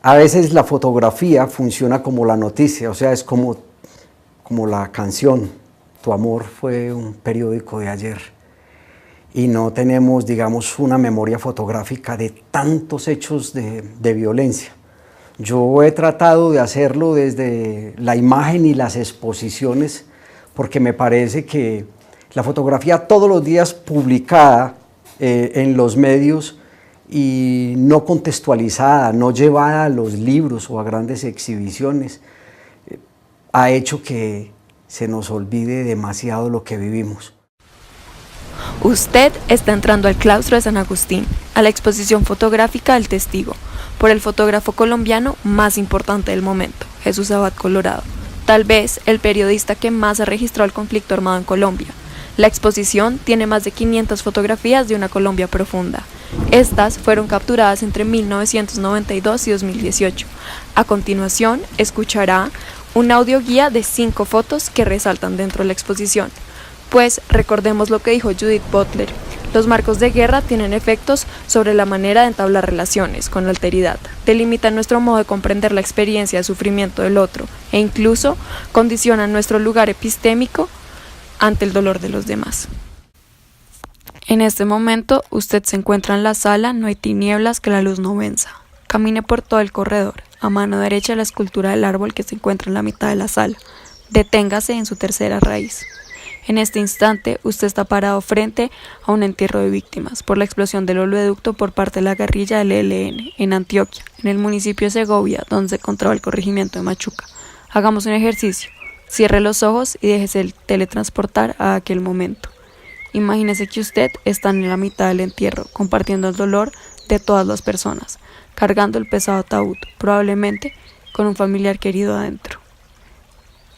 A veces la fotografía funciona como la noticia, o sea, es como la canción. Tu amor fue un periódico de ayer. Y no tenemos, digamos, una memoria fotográfica de tantos hechos de violencia. Yo he tratado de hacerlo desde la imagen y las exposiciones, porque me parece que la fotografía todos los días publicada en los medios y no contextualizada, no llevada a los libros o a grandes exhibiciones, ha hecho que se nos olvide demasiado lo que vivimos. Usted está entrando al claustro de San Agustín, a la exposición fotográfica El Testigo, por el fotógrafo colombiano más importante del momento, Jesús Abad Colorado, tal vez el periodista que más ha registrado el conflicto armado en Colombia. La exposición tiene más de 500 fotografías de una Colombia profunda. Estas fueron capturadas entre 1992 y 2018. A continuación, escuchará un audio guía de 5 fotos que resaltan dentro de la exposición. Pues recordemos lo que dijo Judith Butler, los marcos de guerra tienen efectos sobre la manera de entablar relaciones con la alteridad, delimitan nuestro modo de comprender la experiencia de sufrimiento del otro e incluso condicionan nuestro lugar epistémico ante el dolor de los demás. En este momento usted se encuentra en la sala No hay tinieblas que la luz no venza. Camine por todo el corredor, a mano derecha la escultura del árbol que se encuentra en la mitad de la sala. Deténgase en su tercera raíz. En este instante, usted está parado frente a un entierro de víctimas por la explosión del oleoducto por parte de la guerrilla del ELN en Antioquia, en el municipio de Segovia, donde se encontraba el corregimiento de Machuca. Hagamos un ejercicio. Cierre los ojos y déjese teletransportar a aquel momento. Imagínese que usted está en la mitad del entierro, compartiendo el dolor de todas las personas, cargando el pesado ataúd, probablemente con un familiar querido adentro.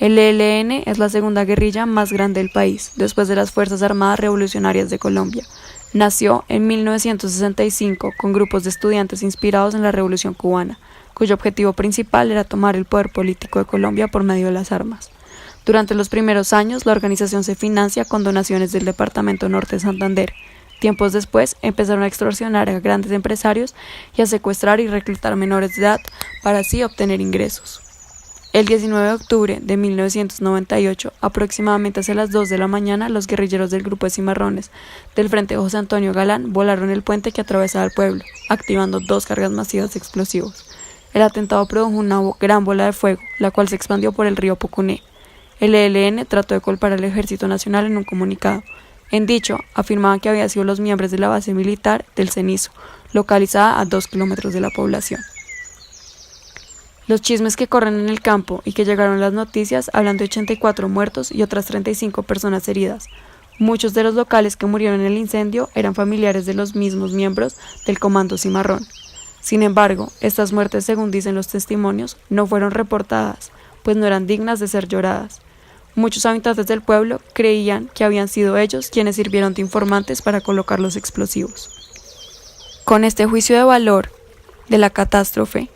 El ELN es la segunda guerrilla más grande del país, después de las Fuerzas Armadas Revolucionarias de Colombia. Nació en 1965 con grupos de estudiantes inspirados en la Revolución Cubana, cuyo objetivo principal era tomar el poder político de Colombia por medio de las armas. Durante los primeros años, la organización se financia con donaciones del Departamento Norte de Santander. Tiempos después, empezaron a extorsionar a grandes empresarios y a secuestrar y reclutar menores de edad para así obtener ingresos. El 19 de octubre de 1998, aproximadamente hacia las 2 de la mañana, los guerrilleros del grupo de Cimarrones del Frente José Antonio Galán volaron el puente que atravesaba el pueblo, activando 2 cargas masivas de explosivos. El atentado produjo una gran bola de fuego, la cual se expandió por el río Pucuné. El ELN trató de culpar al Ejército Nacional en un comunicado. En dicho, afirmaban que habían sido los miembros de la base militar del Cenizo, localizada a 2 kilómetros de la población. Los chismes que corren en el campo y que llegaron a las noticias hablan de 84 muertos y otras 35 personas heridas. Muchos de los locales que murieron en el incendio eran familiares de los mismos miembros del Comando Cimarrón. Sin embargo, estas muertes, según dicen los testimonios, no fueron reportadas, pues no eran dignas de ser lloradas. Muchos habitantes del pueblo creían que habían sido ellos quienes sirvieron de informantes para colocar los explosivos. Con este juicio de valor de la catástrofe,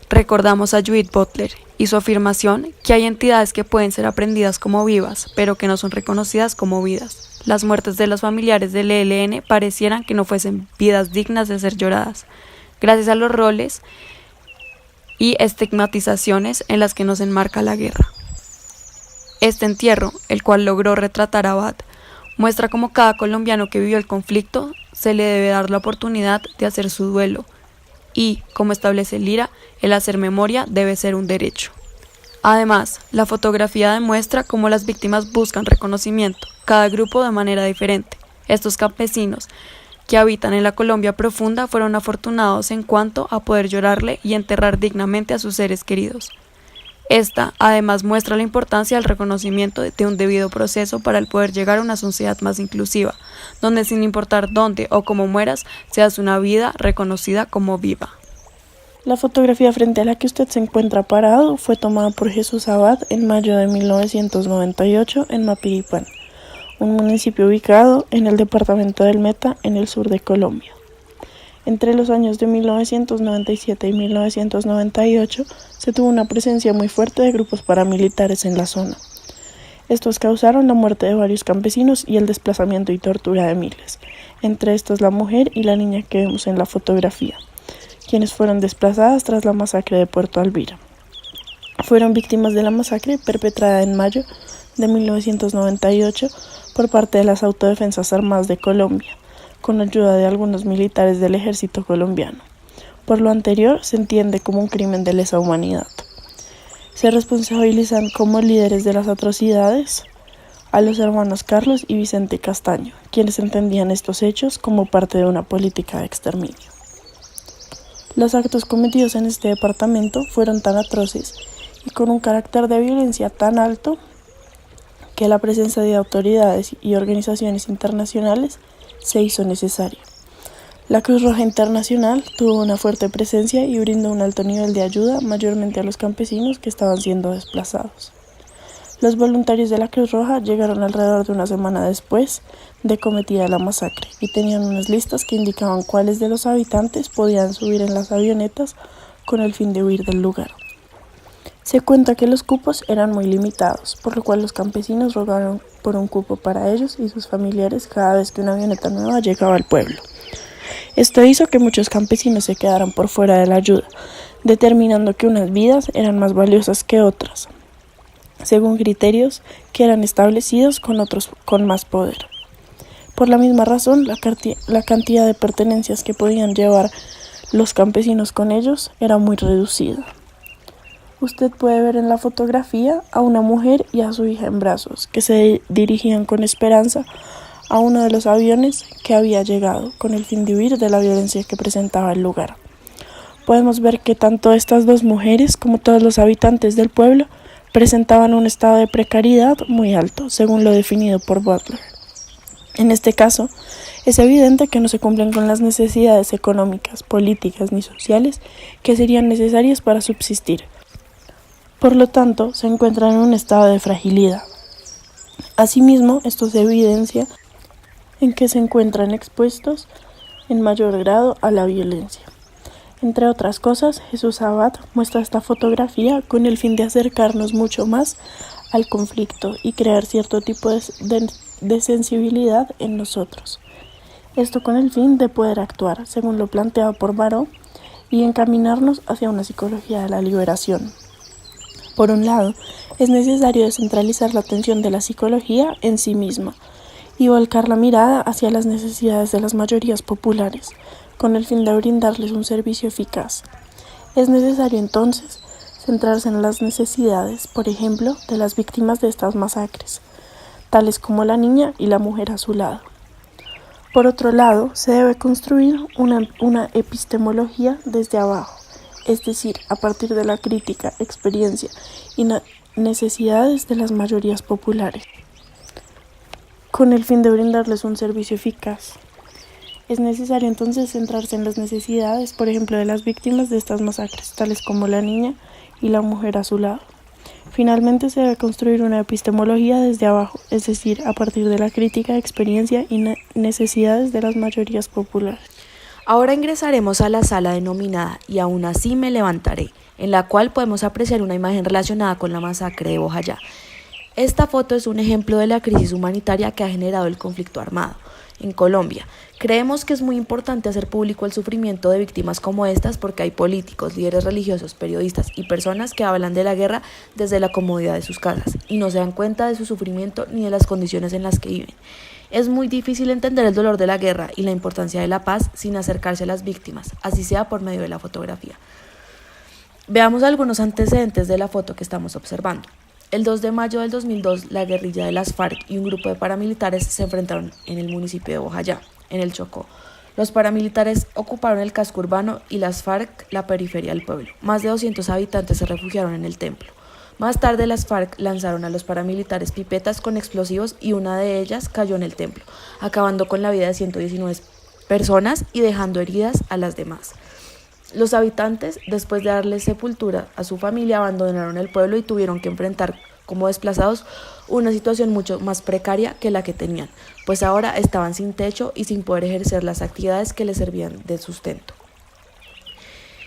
recordamos a Judith Butler y su afirmación que hay entidades que pueden ser aprendidas como vivas, pero que no son reconocidas como vidas. Las muertes de los familiares del ELN parecieran que no fuesen vidas dignas de ser lloradas, gracias a los roles y estigmatizaciones en las que nos enmarca la guerra. Este entierro, el cual logró retratar a Abad, muestra cómo cada colombiano que vivió el conflicto se le debe dar la oportunidad de hacer su duelo, y, como establece el IRA, el hacer memoria debe ser un derecho. Además, la fotografía demuestra cómo las víctimas buscan reconocimiento, cada grupo de manera diferente. Estos campesinos que habitan en la Colombia profunda fueron afortunados en cuanto a poder llorarle y enterrar dignamente a sus seres queridos. Esta, además, muestra la importancia del reconocimiento de un debido proceso para el poder llegar a una sociedad más inclusiva, donde sin importar dónde o cómo mueras, seas una vida reconocida como viva. La fotografía frente a la que usted se encuentra parado fue tomada por Jesús Abad en mayo de 1998 en Mapiripán, un municipio ubicado en el departamento del Meta, en el sur de Colombia. Entre los años de 1997 y 1998 se tuvo una presencia muy fuerte de grupos paramilitares en la zona. Estos causaron la muerte de varios campesinos y el desplazamiento y tortura de miles, entre estos la mujer y la niña que vemos en la fotografía, quienes fueron desplazadas tras la masacre de Puerto Alvira. Fueron víctimas de la masacre perpetrada en mayo de 1998 por parte de las Autodefensas Armadas de Colombia, con ayuda de algunos militares del ejército colombiano. Por lo anterior, se entiende como un crimen de lesa humanidad. Se responsabilizan como líderes de las atrocidades a los hermanos Carlos y Vicente Castaño, quienes entendían estos hechos como parte de una política de exterminio. Los actos cometidos en este departamento fueron tan atroces y con un carácter de violencia tan alto que la presencia de autoridades y organizaciones internacionales se hizo necesaria. La Cruz Roja Internacional tuvo una fuerte presencia y brindó un alto nivel de ayuda, mayormente a los campesinos que estaban siendo desplazados. Los voluntarios de la Cruz Roja llegaron alrededor de una semana después de cometida la masacre y tenían unas listas que indicaban cuáles de los habitantes podían subir en las avionetas con el fin de huir del lugar. Se cuenta que los cupos eran muy limitados, por lo cual los campesinos rogaron por un cupo para ellos y sus familiares cada vez que una avioneta nueva llegaba al pueblo. Esto hizo que muchos campesinos se quedaran por fuera de la ayuda, determinando que unas vidas eran más valiosas que otras, según criterios que eran establecidos con otros con más poder. Por la misma razón, la cantidad de pertenencias que podían llevar los campesinos con ellos era muy reducida. Usted puede ver en la fotografía a una mujer y a su hija en brazos, que se dirigían con esperanza a uno de los aviones que había llegado, con el fin de huir de la violencia que presentaba el lugar. Podemos ver que tanto estas dos mujeres como todos los habitantes del pueblo presentaban un estado de precariedad muy alto, según lo definido por Butler. En este caso, es evidente que no se cumplen con las necesidades económicas, políticas ni sociales que serían necesarias para subsistir. Por lo tanto, se encuentran en un estado de fragilidad. Asimismo, esto se evidencia en que se encuentran expuestos en mayor grado a la violencia. Entre otras cosas, Jesús Abad muestra esta fotografía con el fin de acercarnos mucho más al conflicto y crear cierto tipo de sensibilidad en nosotros. Esto con el fin de poder actuar, según lo planteado por Baró, y encaminarnos hacia una psicología de la liberación. Por un lado, es necesario descentralizar la atención de la psicología en sí misma y volcar la mirada hacia las necesidades de las mayorías populares, con el fin de brindarles un servicio eficaz. Es necesario entonces centrarse en las necesidades, por ejemplo, de las víctimas de estas masacres, tales como la niña y la mujer a su lado. Por otro lado, se debe construir una epistemología desde abajo, es decir, a partir de la crítica, experiencia y necesidades de las mayorías populares, con el fin de brindarles un servicio eficaz. Es necesario entonces centrarse en las necesidades, por ejemplo, de las víctimas de estas masacres, tales como la niña y la mujer a su lado. Finalmente, se debe construir una epistemología desde abajo, es decir, a partir de la crítica, experiencia y necesidades de las mayorías populares. Ahora ingresaremos a la sala denominada Y aún así me levantaré, en la cual podemos apreciar una imagen relacionada con la masacre de Bojayá. Esta foto es un ejemplo de la crisis humanitaria que ha generado el conflicto armado en Colombia. Creemos que es muy importante hacer público el sufrimiento de víctimas como estas porque hay políticos, líderes religiosos, periodistas y personas que hablan de la guerra desde la comodidad de sus casas y no se dan cuenta de su sufrimiento ni de las condiciones en las que viven. Es muy difícil entender el dolor de la guerra y la importancia de la paz sin acercarse a las víctimas, así sea por medio de la fotografía. Veamos algunos antecedentes de la foto que estamos observando. El 2 de mayo del 2002, la guerrilla de las FARC y un grupo de paramilitares se enfrentaron en el municipio de Bojayá, en el Chocó. Los paramilitares ocuparon el casco urbano y las FARC la periferia del pueblo. Más de 200 habitantes se refugiaron en el templo. Más tarde, las FARC lanzaron a los paramilitares pipetas con explosivos y una de ellas cayó en el templo, acabando con la vida de 119 personas y dejando heridas a las demás. Los habitantes, después de darle sepultura a su familia, abandonaron el pueblo y tuvieron que enfrentar como desplazados una situación mucho más precaria que la que tenían, pues ahora estaban sin techo y sin poder ejercer las actividades que les servían de sustento.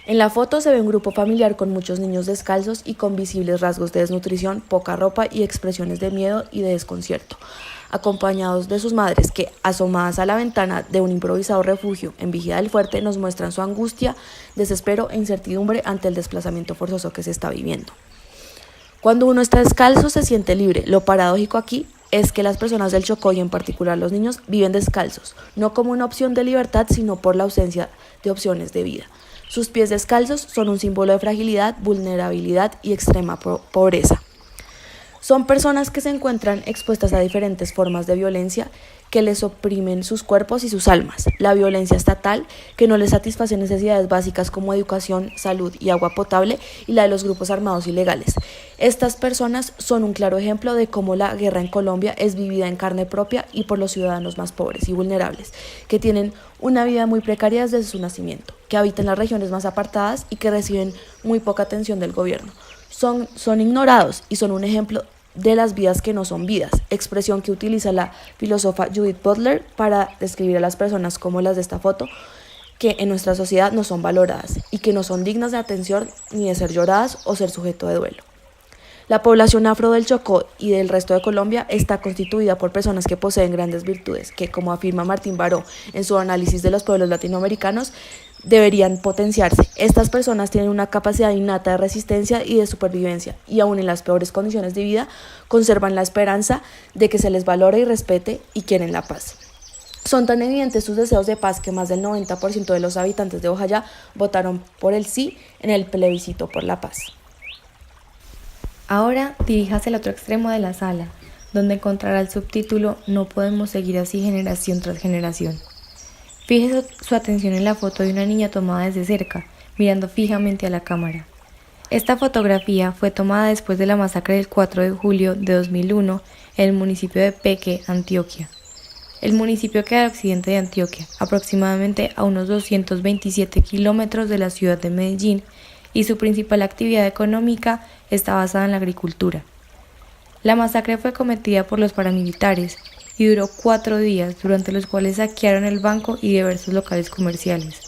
En la foto se ve un grupo familiar con muchos niños descalzos y con visibles rasgos de desnutrición, poca ropa y expresiones de miedo y de desconcierto. acompañados de sus madres que, asomadas a la ventana de un improvisado refugio en Vigía del Fuerte, nos muestran su angustia, desespero e incertidumbre ante el desplazamiento forzoso que se está viviendo. Cuando uno está descalzo se siente libre. Lo paradójico aquí es que las personas del Chocó, y en particular los niños, viven descalzos, no como una opción de libertad, sino por la ausencia de opciones de vida. Sus pies descalzos son un símbolo de fragilidad, vulnerabilidad y extrema pobreza. Son personas que se encuentran expuestas a diferentes formas de violencia que les oprimen sus cuerpos y sus almas. La violencia estatal, que no les satisface necesidades básicas como educación, salud y agua potable, y la de los grupos armados ilegales. Estas personas son un claro ejemplo de cómo la guerra en Colombia es vivida en carne propia y por los ciudadanos más pobres y vulnerables, que tienen una vida muy precaria desde su nacimiento, que habitan las regiones más apartadas y que reciben muy poca atención del gobierno. Son ignorados y son un ejemplo de las vidas que no son vidas, expresión que utiliza la filósofa Judith Butler para describir a las personas como las de esta foto, que en nuestra sociedad no son valoradas y que no son dignas de atención ni de ser lloradas o ser sujeto de duelo. La población afro del Chocó y del resto de Colombia está constituida por personas que poseen grandes virtudes, que, como afirma Martín Baró en su análisis de los pueblos latinoamericanos, deberían potenciarse. Estas personas tienen una capacidad innata de resistencia y de supervivencia, y aún en las peores condiciones de vida, conservan la esperanza de que se les valore y respete y quieren la paz. Son tan evidentes sus deseos de paz que más del 90% de los habitantes de Bojayá votaron por el sí en el plebiscito por la paz. Ahora diríjase al otro extremo de la sala, donde encontrará el subtítulo "No podemos seguir así generación tras generación". Fije su atención en la foto de una niña tomada desde cerca, mirando fijamente a la cámara. Esta fotografía fue tomada después de la masacre del 4 de julio de 2001 en el municipio de Peque, Antioquia. El municipio queda al occidente de Antioquia, aproximadamente a unos 227 kilómetros de la ciudad de Medellín, y su principal actividad económica está basada en la agricultura. La masacre fue cometida por los paramilitares y duró 4 días, durante los cuales saquearon el banco y diversos locales comerciales.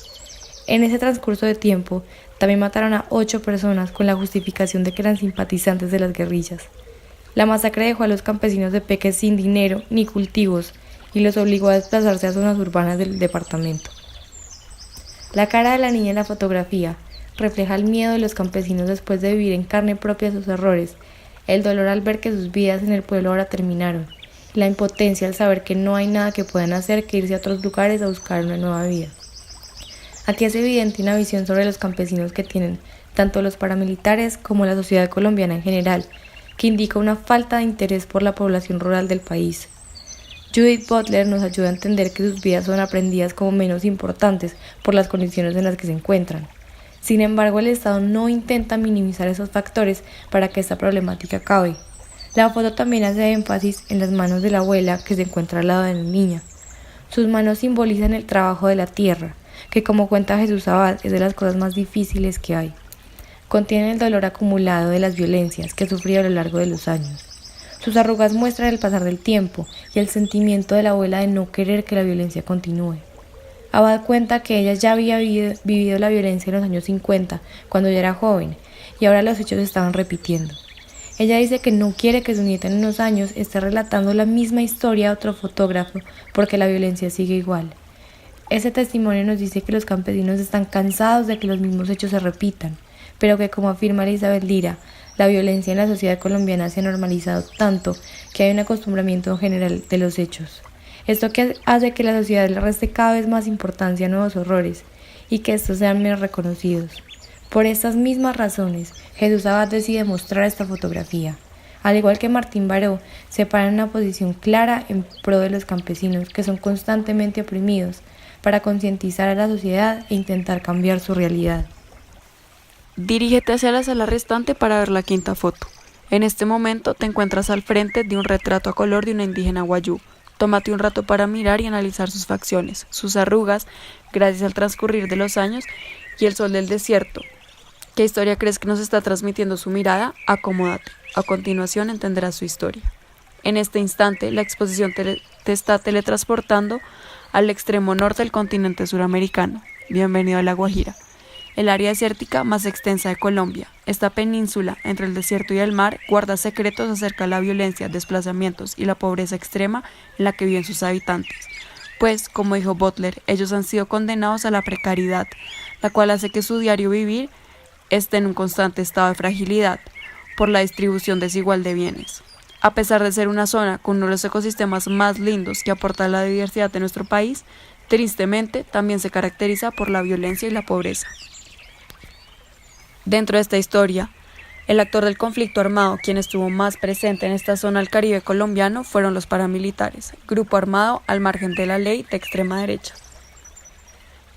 En ese transcurso de tiempo, también mataron a 8 personas con la justificación de que eran simpatizantes de las guerrillas. La masacre dejó a los campesinos de Peque sin dinero ni cultivos y los obligó a desplazarse a zonas urbanas del departamento. La cara de la niña en la fotografía refleja el miedo de los campesinos después de vivir en carne propia sus errores, el dolor al ver que sus vidas en el pueblo ahora terminaron, la impotencia al saber que no hay nada que puedan hacer que irse a otros lugares a buscar una nueva vida. Aquí es evidente una visión sobre los campesinos que tienen tanto los paramilitares como la sociedad colombiana en general, que indica una falta de interés por la población rural del país. Judith Butler nos ayuda a entender que sus vidas son aprendidas como menos importantes por las condiciones en las que se encuentran. Sin embargo, el Estado no intenta minimizar esos factores para que esta problemática acabe. La foto también hace énfasis en las manos de la abuela que se encuentra al lado de la niña. Sus manos simbolizan el trabajo de la tierra, que, como cuenta Jesús Abad, es de las cosas más difíciles que hay. Contienen el dolor acumulado de las violencias que sufrió a lo largo de los años. Sus arrugas muestran el pasar del tiempo y el sentimiento de la abuela de no querer que la violencia continúe. Abad cuenta que ella ya había vivido la violencia en los años 50, cuando ella era joven, y ahora los hechos se estaban repitiendo. Ella dice que no quiere que su nieta en unos años esté relatando la misma historia a otro fotógrafo, porque la violencia sigue igual. Ese testimonio nos dice que los campesinos están cansados de que los mismos hechos se repitan, pero que, como afirma Elizabeth Lira, la violencia en la sociedad colombiana se ha normalizado tanto que hay un acostumbramiento general de los hechos. Esto que hace que la sociedad le reste cada vez más importancia a nuevos horrores y que estos sean menos reconocidos. Por estas mismas razones, Jesús Abad decide mostrar esta fotografía. Al igual que Martín Baró, se para en una posición clara en pro de los campesinos que son constantemente oprimidos, para concientizar a la sociedad e intentar cambiar su realidad. Dirígete hacia la sala restante para ver la quinta foto. En este momento te encuentras al frente de un retrato a color de una indígena wayú. Tómate un rato para mirar y analizar sus facciones, sus arrugas, gracias al transcurrir de los años y el sol del desierto. ¿Qué historia crees que nos está transmitiendo su mirada? Acomódate. A continuación entenderás su historia. En este instante, la exposición te está teletransportando al extremo norte del continente suramericano. Bienvenido a La Guajira. el área desértica más extensa de Colombia. Esta península, entre el desierto y el mar, guarda secretos acerca de la violencia, desplazamientos y la pobreza extrema en la que viven sus habitantes. Pues, como dijo Butler, ellos han sido condenados a la precariedad, la cual hace que su diario vivir esté en un constante estado de fragilidad por la distribución desigual de bienes. A pesar de ser una zona con uno de los ecosistemas más lindos que aporta a la diversidad de nuestro país, tristemente también se caracteriza por la violencia y la pobreza. Dentro de esta historia, el actor del conflicto armado, quien estuvo más presente en esta zona del Caribe colombiano, fueron los paramilitares, grupo armado al margen de la ley de extrema derecha.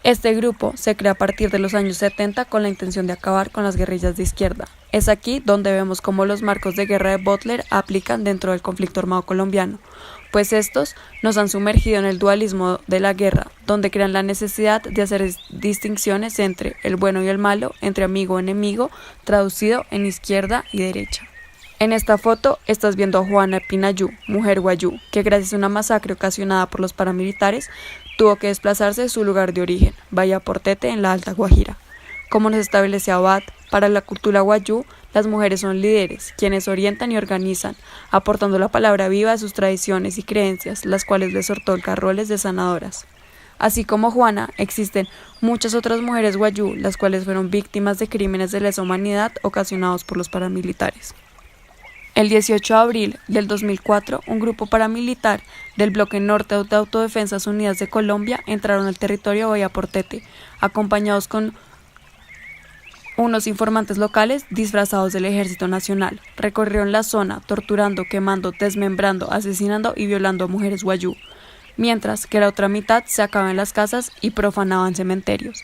Este grupo se crea a partir de los años 70 con la intención de acabar con las guerrillas de izquierda. Es aquí donde vemos cómo los marcos de guerra de Butler aplican dentro del conflicto armado colombiano, pues estos nos han sumergido en el dualismo de la guerra, donde crean la necesidad de hacer distinciones entre el bueno y el malo, entre amigo y enemigo, traducido en izquierda y derecha. En esta foto estás viendo a Juana Epinayú, mujer guayú, que gracias a una masacre ocasionada por los paramilitares, tuvo que desplazarse de su lugar de origen, Vallaportete, en la Alta Guajira. Como nos establece Abad, para la cultura guayú, las mujeres son líderes, quienes orientan y organizan, aportando la palabra viva a sus tradiciones y creencias, las cuales les otorgan roles de sanadoras. Así como Juana, existen muchas otras mujeres guayú, las cuales fueron víctimas de crímenes de lesa humanidad ocasionados por los paramilitares. El 18 de abril del 2004, un grupo paramilitar del Bloque Norte de Autodefensas Unidas de Colombia entraron al territorio de Vallaportete, acompañados con unos informantes locales disfrazados del Ejército Nacional. Recorrieron la zona, torturando, quemando, desmembrando, asesinando y violando a mujeres guayú, mientras que la otra mitad se acababa en las casas y profanaban cementerios.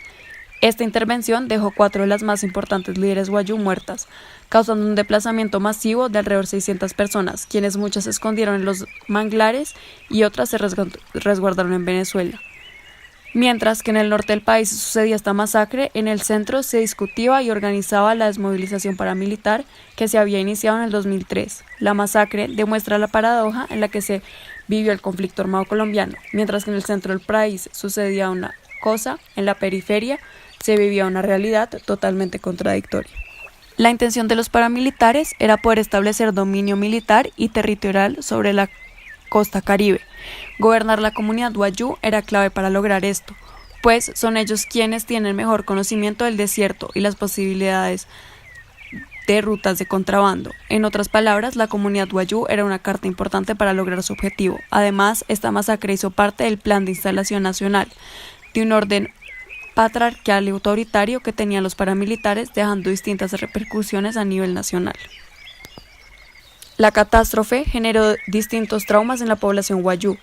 Esta intervención dejó 4 de las más importantes líderes guayú muertas, causando un desplazamiento masivo de alrededor de 600 personas, quienes muchas se escondieron en los manglares y otras se resguardaron en Venezuela. Mientras que en el norte del país sucedía esta masacre, en el centro se discutía y organizaba la desmovilización paramilitar que se había iniciado en el 2003. La masacre demuestra la paradoja en la que se vivió el conflicto armado colombiano, mientras que en el centro del país sucedía una cosa, en la periferia se vivía una realidad totalmente contradictoria. La intención de los paramilitares era poder establecer dominio militar y territorial sobre la costa caribe. Gobernar la comunidad guayú era clave para lograr esto, pues son ellos quienes tienen mejor conocimiento del desierto y las posibilidades de rutas de contrabando. En otras palabras, la comunidad guayú era una carta importante para lograr su objetivo. Además, esta masacre hizo parte del plan de instalación nacional, de un orden patriarcal y autoritario que tenían los paramilitares, dejando distintas repercusiones a nivel nacional. La catástrofe generó distintos traumas en la población guayú,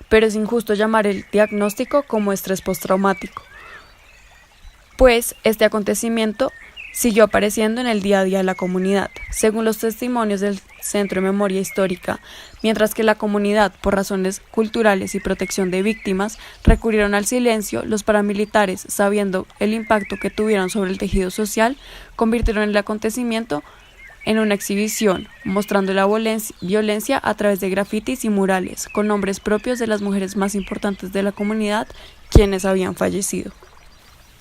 pero es injusto llamar el diagnóstico como estrés postraumático, pues este acontecimiento siguió apareciendo en el día a día de la comunidad, según los testimonios del Centro de Memoria Histórica, mientras que la comunidad, por razones culturales y protección de víctimas, recurrieron al silencio. Los paramilitares, sabiendo el impacto que tuvieron sobre el tejido social, convirtieron el acontecimiento en una exhibición, mostrando la violencia a través de grafitis y murales, con nombres propios de las mujeres más importantes de la comunidad, quienes habían fallecido.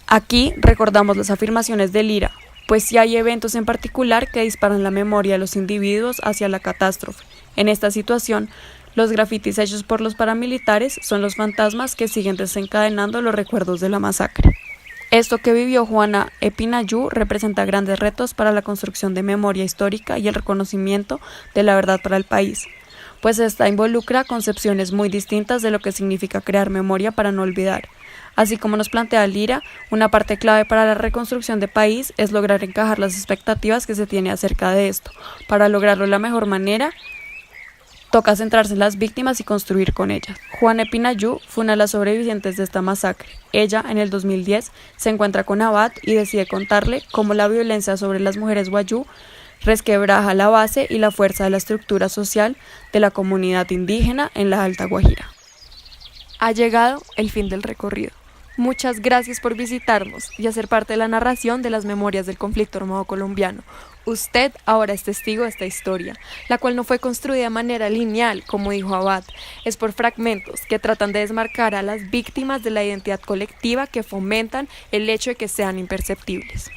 Aquí recordamos las afirmaciones de Lira, pues sí hay eventos en particular que disparan la memoria de los individuos hacia la catástrofe. En esta situación, los grafitis hechos por los paramilitares son los fantasmas que siguen desencadenando los recuerdos de la masacre. Esto que vivió Juana Epinayú representa grandes retos para la construcción de memoria histórica y el reconocimiento de la verdad para el país, pues esta involucra concepciones muy distintas de lo que significa crear memoria para no olvidar. Así como nos plantea Lira, una parte clave para la reconstrucción de país es lograr encajar las expectativas que se tiene acerca de esto. Para lograrlo de la mejor manera, toca centrarse en las víctimas y construir con ellas. Juana Epinayú fue una de las sobrevivientes de esta masacre. Ella, en el 2010, se encuentra con Abad y decide contarle cómo la violencia sobre las mujeres guayú resquebraja la base y la fuerza de la estructura social de la comunidad indígena en la Alta Guajira. Ha llegado el fin del recorrido. Muchas gracias por visitarnos y hacer parte de la narración de las memorias del conflicto armado colombiano, Usted ahora es testigo de esta historia, la cual no fue construida de manera lineal, como dijo Abad, es por fragmentos que tratan de desmarcar a las víctimas de la identidad colectiva que fomentan el hecho de que sean imperceptibles.